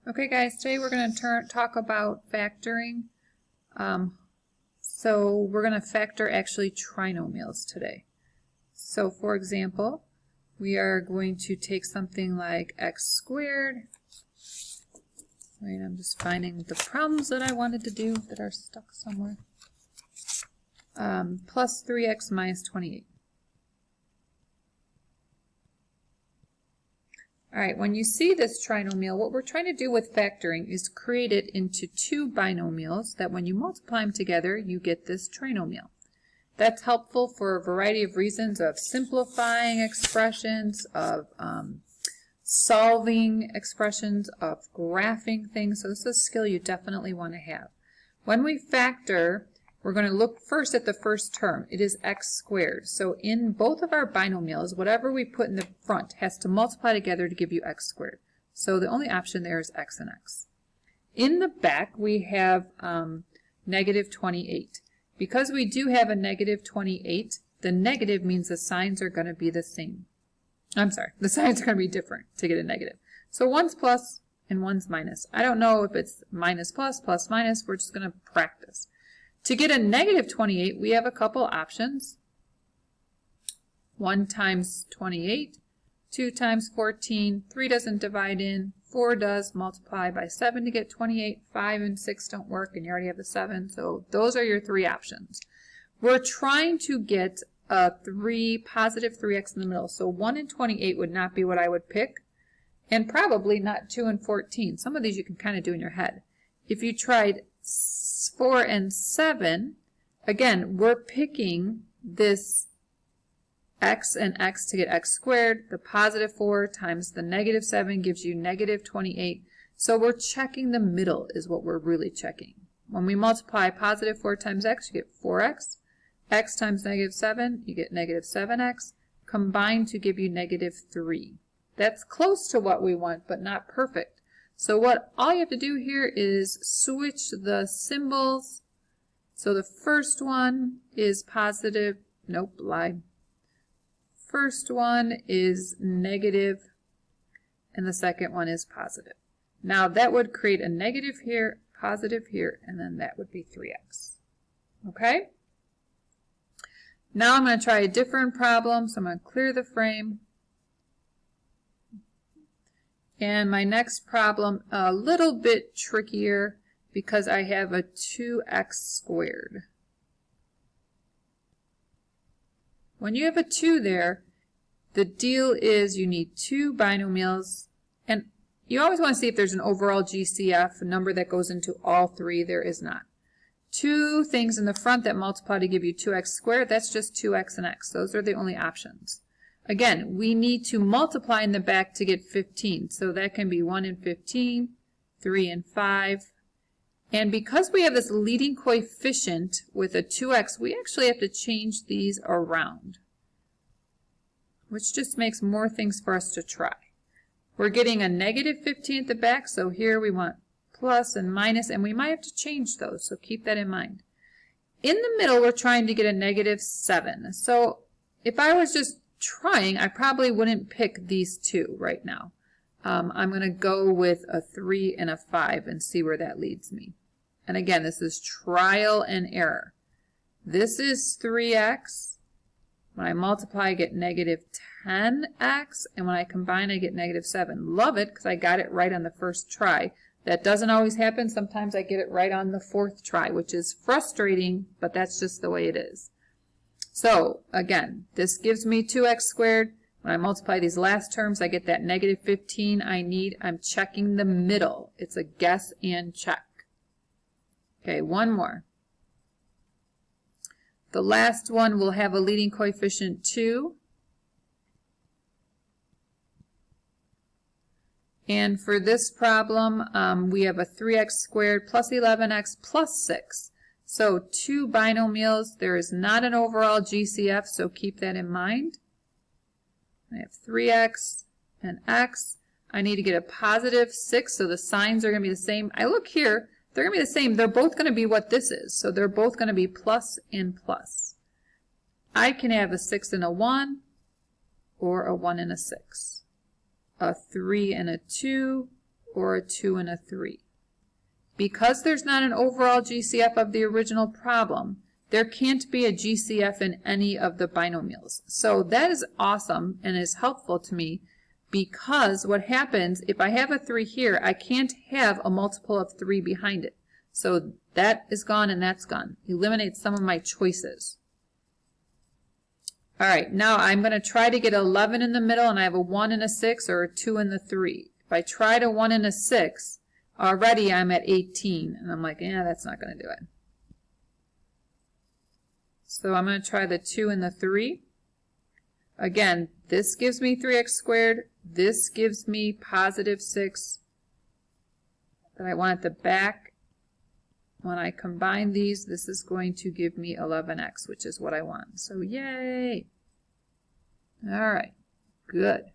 Okay guys, today we're going to talk about factoring. So we're going to factor actually trinomials today. So for example, we are going to take something like x squared. Wait, I'm just finding the problems that I wanted to do that are stuck somewhere. Plus 3x minus 28. Alright, when you see this trinomial, what we're trying to do with factoring is create it into two binomials that when you multiply them together, you get this trinomial. That's helpful for a variety of reasons of simplifying expressions, of solving expressions, of graphing things. So this is a skill you definitely want to have. When we factor, we're going to look first at the first term. It is x squared. So in both of our binomials, whatever we put in the front has to multiply together to give you x squared. So the only option there is x and x. In the back, we have negative 28. Because we do have a negative 28, the negative means the signs are going to be the same. I'm sorry, the signs are going to be different to get a negative. So one's plus and one's minus. I don't know if it's minus plus, plus minus. We're just going to practice. To get a negative 28, we have a couple options. 1 times 28, 2 times 14, 3 doesn't divide in, 4 does, multiply by 7 to get 28, 5 and 6 don't work, and you already have the 7, so those are your three options. We're trying to get a positive 3x in the middle, so 1 and 28 would not be what I would pick, and probably not 2 and 14. Some of these you can kind of do in your head. If you tried 4 and 7, again, we're picking this x and x to get x squared. The positive 4 times the negative 7 gives you negative 28. So we're checking the middle is what we're really checking. When we multiply positive 4 times x, you get 4x. X times negative 7, you get negative 7x. Combined to give you negative 3. That's close to what we want, but not perfect. So what all you have to do here is switch the symbols. So the first one is positive, nope, lie. First one is negative, and the second one is positive. Now that would create a negative here, positive here, and then that would be 3x. Okay? Now I'm going to try a different problem, so I'm going to clear the frame. And my next problem, a little bit trickier because I have a 2x squared. When you have a 2 there, the deal is you need two binomials, and you always want to see if there's an overall GCF, a number that goes into all three. There is not. Two things in the front that multiply to give you 2x squared, that's just 2x and x. Those are the only options. Again, we need to multiply in the back to get 15. So that can be 1 and 15, 3 and 5. And because we have this leading coefficient with a 2x, we actually have to change these around, which just makes more things for us to try. We're getting a negative 15 at the back, so here we want plus and minus, and we might have to change those, so keep that in mind. In the middle, we're trying to get a negative 7. So if I was just trying, I probably wouldn't pick these two right now. I'm going to go with a 3 and a 5 and see where that leads me. And again, this is trial and error. This is 3x. When I multiply, I get negative 10x, and when I combine, I get negative 7. Love it because I got it right on the first try. That doesn't always happen. Sometimes I get it right on the fourth try, which is frustrating, but that's just the way it is. So again, this gives me 2x squared. When I multiply these last terms, I get that negative 15 I need. I'm checking the middle. It's a guess and check. Okay, one more. The last one will have a leading coefficient 2. And for this problem, we have a 3x squared plus 11x plus 6. So two binomials, there is not an overall GCF, so keep that in mind. I have 3x and x. I need to get a positive 6, so the signs are going to be the same. I look here, they're going to be the same. They're both going to be what this is, so they're both going to be plus and plus. I can have a 6 and a 1, or a 1 and a 6. A 3 and a 2, or a 2 and a 3. Because there's not an overall GCF of the original problem, there can't be a GCF in any of the binomials. So that is awesome and is helpful to me, because what happens if I have a 3 here, I can't have a multiple of 3 behind it. So that is gone and that's gone. Eliminate some of my choices. All right, now I'm going to try to get 11 in the middle, and I have a 1 and a 6 or a 2 and the 3. If I tried a 1 and a 6, already I'm at 18, and I'm like, yeah, that's not going to do it. So I'm going to try the 2 and the 3. Again, this gives me 3x squared. This gives me positive 6 that I want at the back. When I combine these, this is going to give me 11x, which is what I want. So yay! All right, good.